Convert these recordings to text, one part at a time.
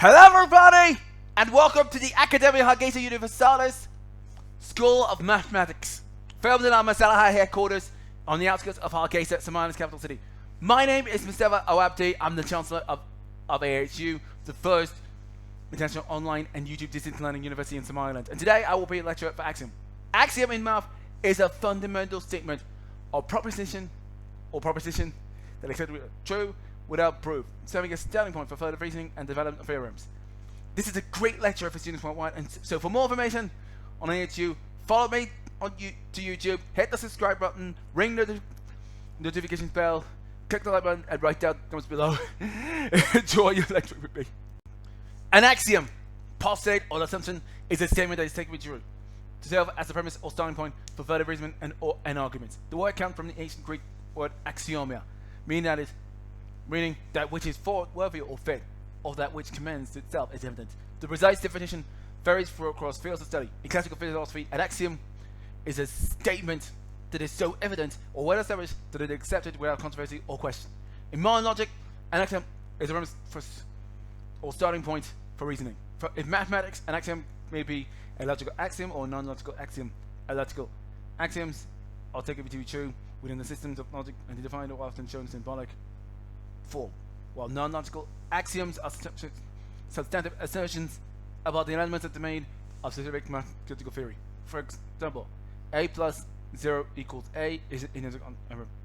Hello everybody, and welcome to the Academia Hargeisa Universalis School of Mathematics, filmed in our Somaliland headquarters on the outskirts of Hargeisa, Somaliland's capital city. My name is Mustafa Aw-Abdi. I'm the Chancellor of AHU, the first international online and YouTube distance learning university in Somaliland. And today I will be a lecturer for Axiom. Axiom in math is a fundamental statement of proposition that is true without proof, serving as a starting point for further reasoning and development of theorems. This is a great lecture for students worldwide, and so for more information on AHU, follow me on to YouTube, hit the subscribe button, ring the notification bell, click the like button, and write down comments below. Enjoy your lecture with me. An axiom, postulate or assumption, is a statement that is taken to be true, to serve as the premise or starting point for further reasoning and arguments. The word comes from the ancient Greek word axiomia, meaning that which is thought worthy or fit, or that which commends itself is evident. The precise definition varies across fields of study. In classical philosophy, an axiom is a statement that is so evident or well established that it is accepted without controversy or question. In modern logic, an axiom is a premise or starting point for reasoning. In mathematics, an axiom may be a logical axiom or a non-logical axiom. Logical axioms are taken to be true within the systems of logic and defined or often shown in symbolic form, while non-logical axioms are substantive assertions about the elements of the domain of specific mathematical theory. For example, a plus 0 equals a is in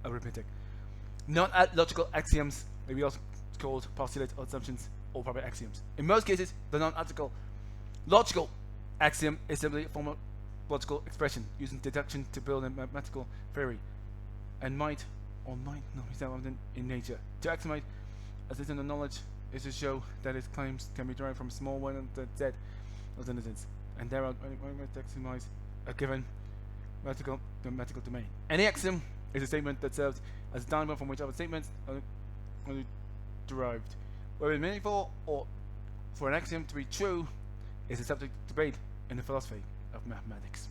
arithmetic. Non-logical axioms may be also called postulates or assumptions or proper axioms. In most cases, the logical axiom is simply a formal logical expression using deduction to build a mathematical theory, and might or might not be relevant in nature. To axiomate a system of knowledge is to show that its claims can be derived from a small one set of instances, and there are to axiomize a given mathematical domain. Any axiom is a statement that serves as a starting point from which other statements are derived. Whether it's meaningful or for an axiom to be true is a subject of debate in the philosophy of mathematics.